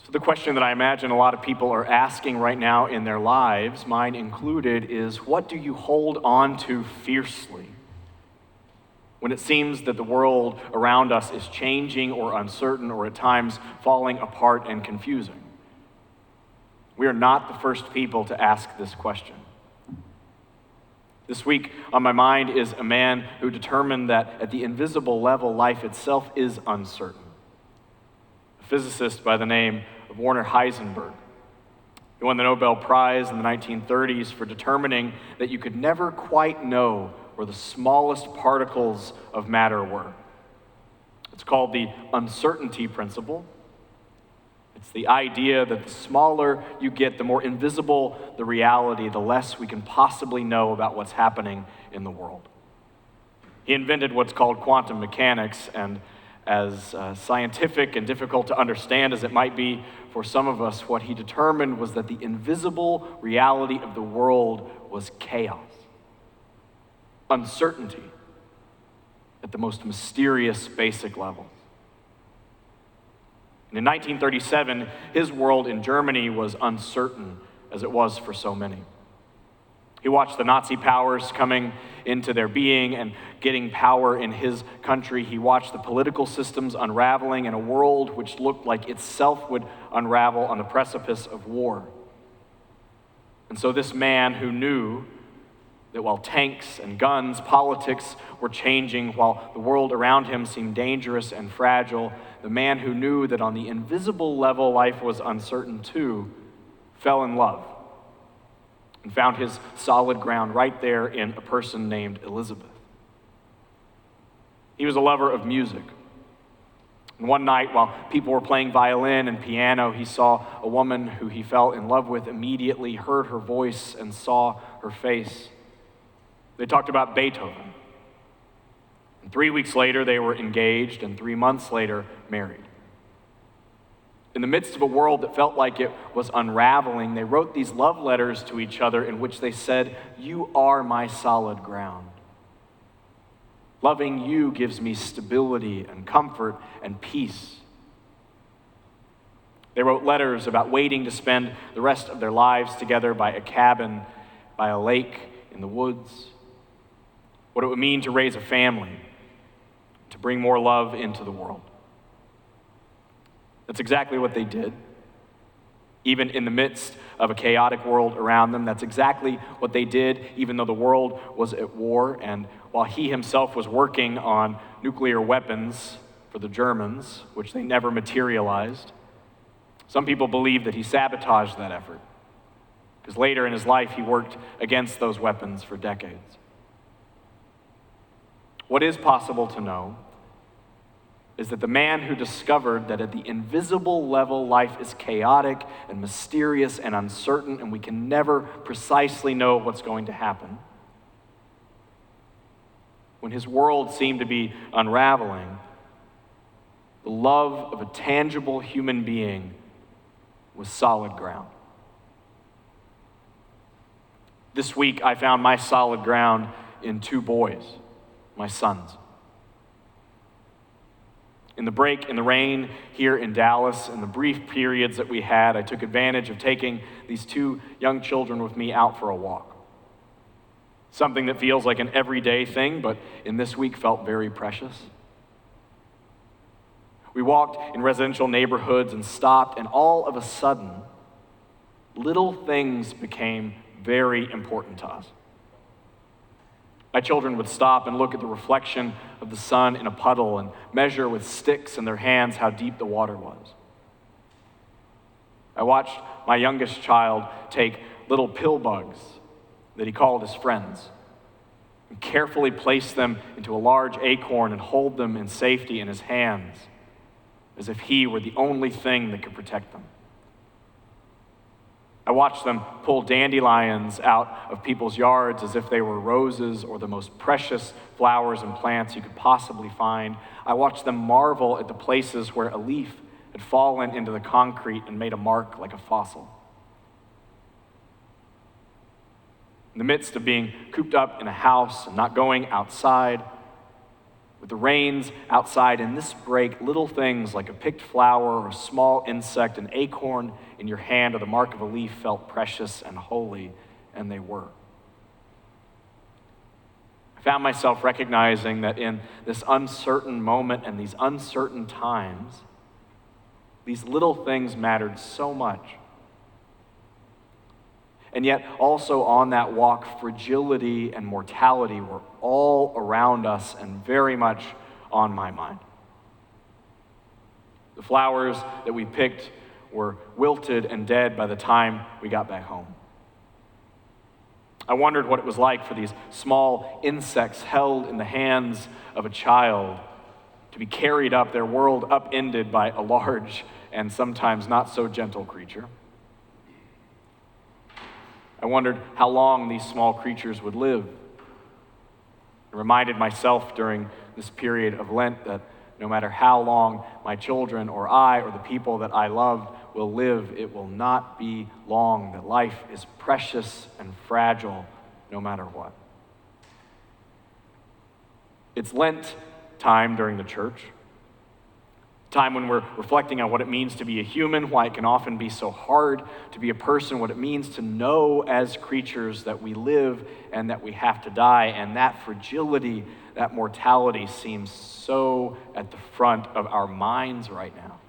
So the question that I imagine a lot of people are asking right now in their lives, mine included, is what do you hold on to fiercely when it seems that the world around us is changing or uncertain or at times falling apart and confusing? We are not the first people to ask this question. This week on my mind is a man who determined that at the invisible level, life itself is uncertain. A physicist by the name of Werner Heisenberg. He won the Nobel Prize in the 1930s for determining that you could never quite know where the smallest particles of matter were. It's called the uncertainty principle. It's the idea that the smaller you get, the more invisible the reality, the less we can possibly know about what's happening in the world. He invented what's called quantum mechanics, and as scientific and difficult to understand as it might be for some of us, what he determined was that the invisible reality of the world was chaos, uncertainty at the most mysterious basic level. And in 1937, his world in Germany was uncertain, as it was for so many. He watched the Nazi powers coming into their being and getting power in his country. He watched the political systems unraveling in a world which looked like itself would unravel on the precipice of war. And so this man who knew that while tanks and guns, politics were changing, while the world around him seemed dangerous and fragile, the man who knew that on the invisible level life was uncertain too, fell in love and found his solid ground right there in a person named Elizabeth. He was a lover of music. And one night, while people were playing violin and piano, he saw a woman who he fell in love with immediately, heard her voice, and saw her face. They talked about Beethoven. And 3 weeks later, they were engaged, and 3 months later, married. In the midst of a world that felt like it was unraveling, they wrote these love letters to each other in which they said, "You are my solid ground. Loving you gives me stability and comfort and peace." They wrote letters about waiting to spend the rest of their lives together by a cabin, by a lake in the woods. What it would mean to raise a family, to bring more love into the world. That's exactly what they did. Even in the midst of a chaotic world around them, that's exactly what they did, even though the world was at war. And while he himself was working on nuclear weapons for the Germans, which they never materialized, some people believe that he sabotaged that effort, because later in his life he worked against those weapons for decades. What is possible to know is that the man who discovered that at the invisible level life is chaotic and mysterious and uncertain, and we can never precisely know what's going to happen, when his world seemed to be unraveling, the love of a tangible human being was solid ground. This week I found my solid ground in 2 boys, my sons. In the break, in the rain here in Dallas, in the brief periods that we had, I took advantage of taking these 2 young children with me out for a walk. Something that feels like an everyday thing, but in this week felt very precious. We walked in residential neighborhoods and stopped, and all of a sudden, little things became very important to us. My children would stop and look at the reflection of the sun in a puddle and measure with sticks in their hands how deep the water was. I watched my youngest child take little pill bugs that he called his friends and carefully place them into a large acorn and hold them in safety in his hands as if he were the only thing that could protect them. I watched them pull dandelions out of people's yards as if they were roses or the most precious flowers and plants you could possibly find. I watched them marvel at the places where a leaf had fallen into the concrete and made a mark like a fossil. In the midst of being cooped up in a house and not going outside, With the rains outside in this break, little things like a picked flower or a small insect, an acorn in your hand or the mark of a leaf felt precious and holy, and they were. I found myself recognizing that in this uncertain moment and these uncertain times, these little things mattered so much. And yet, also on that walk, fragility and mortality were all around us and very much on my mind. The flowers that we picked were wilted and dead by the time we got back home. I wondered what it was like for these small insects held in the hands of a child to be carried up, their world upended by a large and sometimes not so gentle creature. I wondered how long these small creatures would live. I reminded myself during this period of Lent that no matter how long my children or I or the people that I loved will live, it will not be long, that life is precious and fragile no matter what. It's Lent time during the church, time when we're reflecting on what it means to be a human, why it can often be so hard to be a person, what it means to know as creatures that we live and that we have to die, and that fragility, that mortality seems so at the front of our minds right now.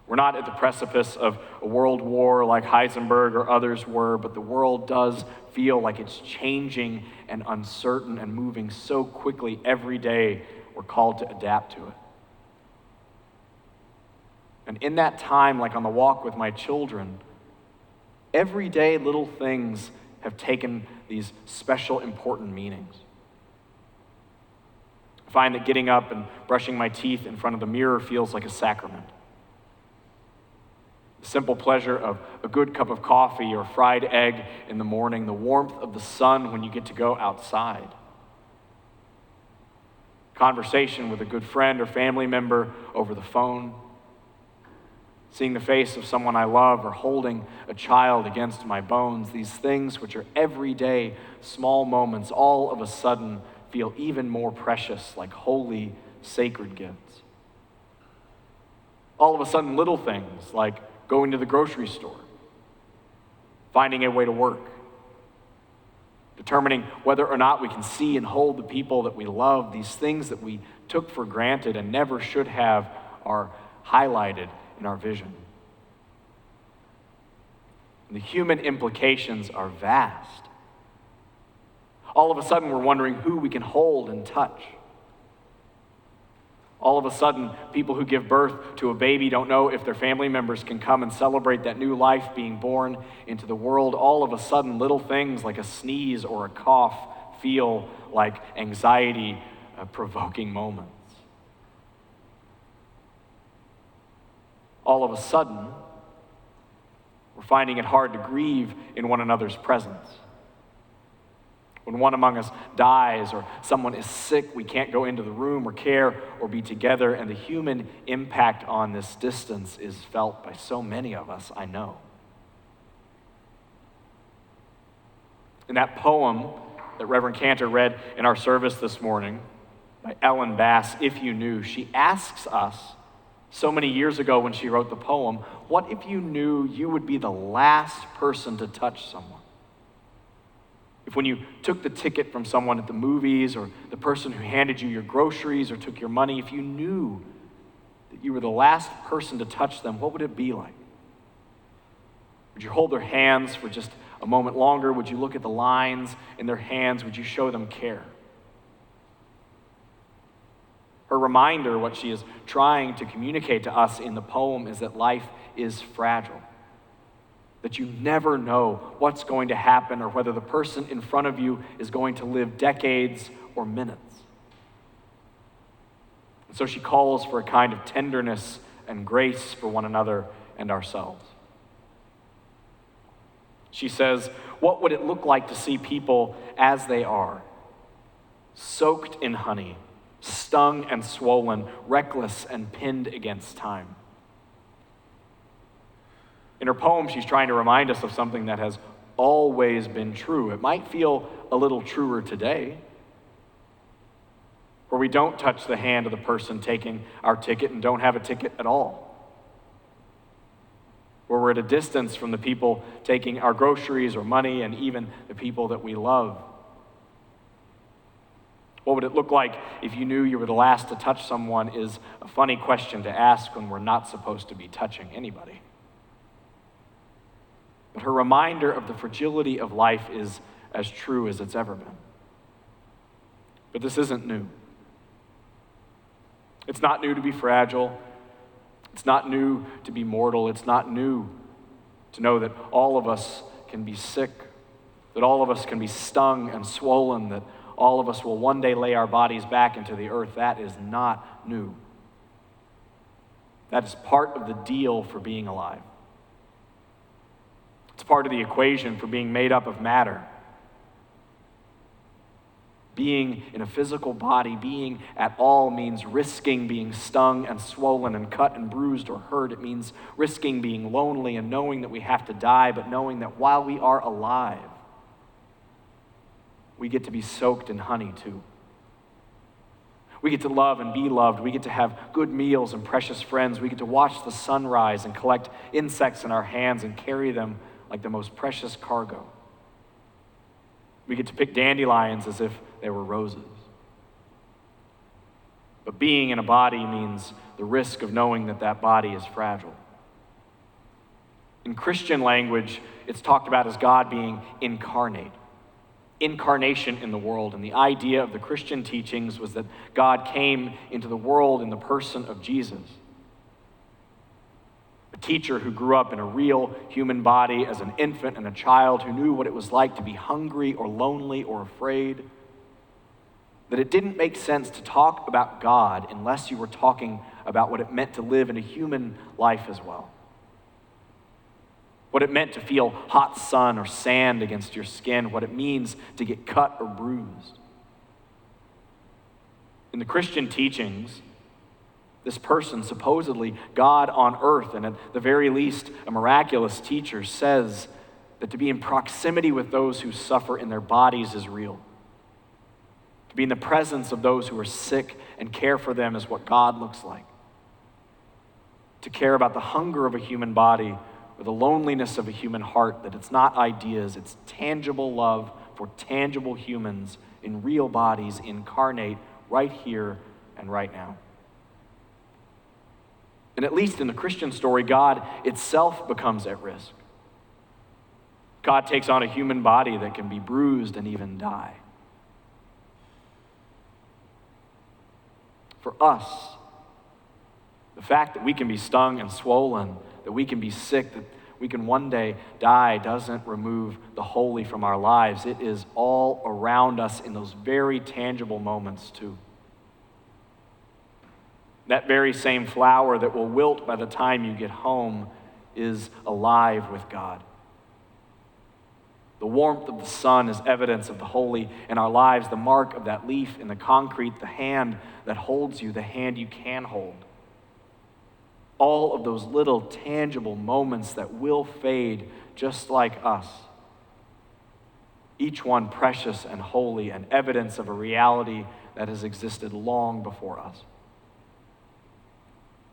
We're not at the precipice of a world war like Heisenberg or others were, but the world does feel like it's changing and uncertain and moving so quickly every day. We're called to adapt to it. And in that time, like on the walk with my children, everyday little things have taken these special, important meanings. I find that getting up and brushing my teeth in front of the mirror feels like a sacrament. The simple pleasure of a good cup of coffee or fried egg in the morning, the warmth of the sun when you get to go outside. Conversation with a good friend or family member over the phone. Seeing the face of someone I love or holding a child against my bones. These things which are everyday small moments all of a sudden feel even more precious, like holy, sacred gifts. All of a sudden little things like going to the grocery store, finding a way to work, determining whether or not we can see and hold the people that we love, these things that we took for granted and never should have are highlighted in our vision. And the human implications are vast. All of a sudden, we're wondering who we can hold and touch. All of a sudden, people who give birth to a baby don't know if their family members can come and celebrate that new life being born into the world. All of a sudden, little things like a sneeze or a cough feel like anxiety-provoking moments. All of a sudden, we're finding it hard to grieve in one another's presence. When one among us dies or someone is sick, we can't go into the room or care or be together, and the human impact on this distance is felt by so many of us, I know. In that poem that Reverend Cantor read in our service this morning by Ellen Bass, If You Knew, she asks us, so many years ago when she wrote the poem, what if you knew you would be the last person to touch someone? If when you took the ticket from someone at the movies or the person who handed you your groceries or took your money, if you knew that you were the last person to touch them, what would it be like? Would you hold their hands for just a moment longer? Would you look at the lines in their hands? Would you show them care? Her reminder, what she is trying to communicate to us in the poem, is that life is fragile. That you never know what's going to happen or whether the person in front of you is going to live decades or minutes. And so she calls for a kind of tenderness and grace for one another and ourselves. She says, what would it look like to see people as they are? Soaked in honey, stung and swollen, reckless and pinned against time. In her poem, she's trying to remind us of something that has always been true. It might feel a little truer today. where we don't touch the hand of the person taking our ticket and don't have a ticket at all, where we're at a distance from the people taking our groceries or money and even the people that we love. What would it look like if you knew you were the last to touch someone is a funny question to ask when we're not supposed to be touching anybody. But her reminder of the fragility of life is as true as it's ever been. But this isn't new. It's not new to be fragile. It's not new to be mortal. It's not new to know that all of us can be sick, that all of us can be stung and swollen, that all of us will one day lay our bodies back into the earth. That is not new. That is part of the deal for being alive. It's part of the equation for being made up of matter. Being in a physical body, being at all, means risking being stung and swollen and cut and bruised or hurt. It means risking being lonely and knowing that we have to die, but knowing that while we are alive, we get to be soaked in honey too. We get to love and be loved. We get to have good meals and precious friends. We get to watch the sun rise and collect insects in our hands and carry them like the most precious cargo. We get to pick dandelions as if they were roses. But being in a body means the risk of knowing that that body is fragile. In Christian language, it's talked about as God being incarnate. Incarnation in the world. And the idea of the Christian teachings was that God came into the world in the person of Jesus. A teacher who grew up in a real human body as an infant and a child, who knew what it was like to be hungry or lonely or afraid. That it didn't make sense to talk about God unless you were talking about what it meant to live in a human life as well. What it meant to feel hot sun or sand against your skin, what it means to get cut or bruised. In the Christian teachings, this person, supposedly God on earth, and at the very least a miraculous teacher, says that to be in proximity with those who suffer in their bodies is real. To be in the presence of those who are sick and care for them is what God looks like. To care about the hunger of a human body or the loneliness of a human heart, that it's not ideas, it's tangible love for tangible humans in real bodies, incarnate right here and right now. And at least in the Christian story, God itself becomes at risk. God takes on a human body that can be bruised and even die. For us, the fact that we can be stung and swollen, that we can be sick, that we can one day die, doesn't remove the holy from our lives. It is all around us in those very tangible moments too. That very same flower that will wilt by the time you get home is alive with God. The warmth of the sun is evidence of the holy in our lives, the mark of that leaf in the concrete, the hand that holds you, the hand you can hold. All of those little tangible moments that will fade just like us. Each one precious and holy and evidence of a reality that has existed long before us.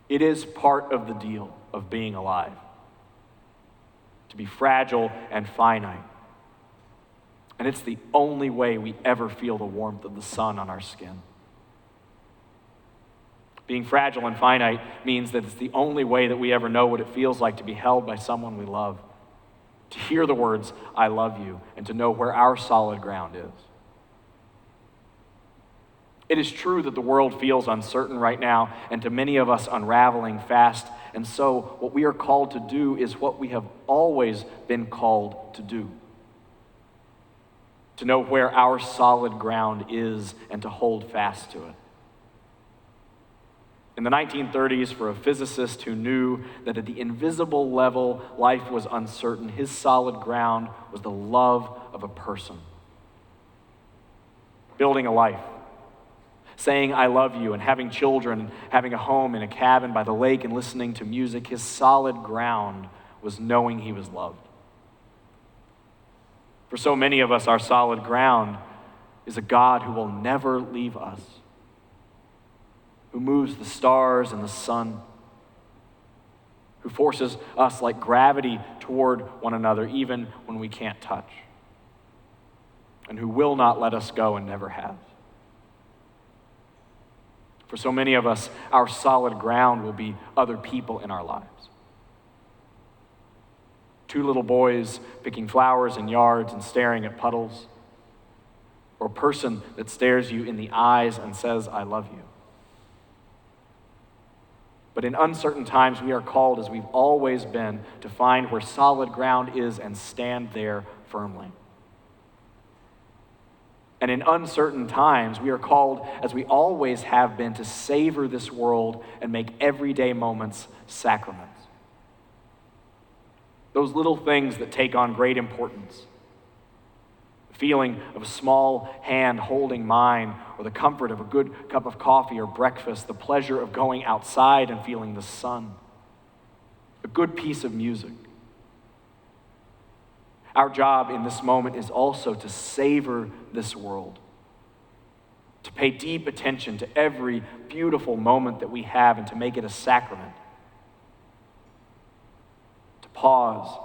It is part of the deal of being alive, to be fragile and finite. And it's the only way we ever feel the warmth of the sun on our skin. Being fragile and finite means that it's the only way that we ever know what it feels like to be held by someone we love, to hear the words, "I love you," and to know where our solid ground is. It is true that the world feels uncertain right now, and to many of us unraveling fast, and so what we are called to do is what we have always been called to do. To know where our solid ground is and to hold fast to it. In the 1930s, for a physicist who knew that at the invisible level life was uncertain, his solid ground was the love of a person. Building a life, saying "I love you," and having children, having a home in a cabin by the lake and listening to music, his solid ground was knowing he was loved. For so many of us, our solid ground is a God who will never leave us, who moves the stars and the sun, who forces us like gravity toward one another even when we can't touch, and who will not let us go and never has. For so many of us, our solid ground will be other people in our lives. Two little boys picking flowers in yards and staring at puddles, or a person that stares you in the eyes and says, "I love you." But in uncertain times, we are called, as we've always been, to find where solid ground is and stand there firmly. And in uncertain times, we are called, as we always have been, to savor this world and make everyday moments sacraments. Those little things that take on great importance. The feeling of a small hand holding mine, or the comfort of a good cup of coffee or breakfast, the pleasure of going outside and feeling the sun, a good piece of music. Our job in this moment is also to savor this world, to pay deep attention to every beautiful moment that we have and to make it a sacrament, to pause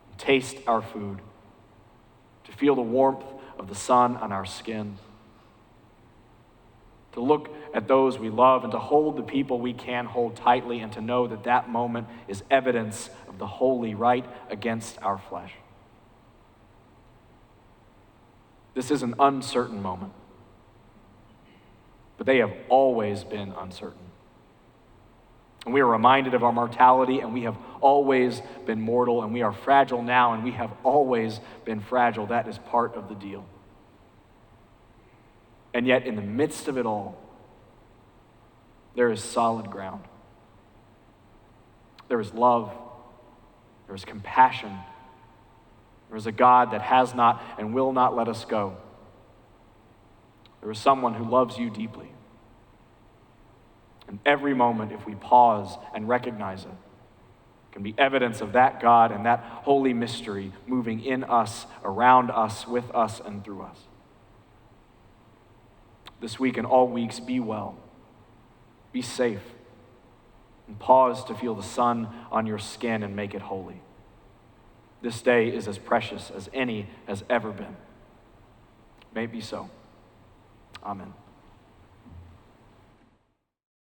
and taste our food, to feel the warmth of the sun on our skin, to look at those we love and to hold the people we can hold tightly, and to know that that moment is evidence of the holy right against our flesh. This is an uncertain moment, but they have always been uncertain. And we are reminded of our mortality, and we have always been mortal, and we are fragile now, and we have always been fragile. That is part of the deal. And yet, in the midst of it all, there is solid ground. There is love. There is compassion. There is a God that has not and will not let us go. There is someone who loves you deeply. And every moment, if we pause and recognize it, can be evidence of that God and that holy mystery moving in us, around us, with us, and through us. This week and all weeks, be well, be safe, and pause to feel the sun on your skin and make it holy. This day is as precious as any has ever been. May it be so. Amen.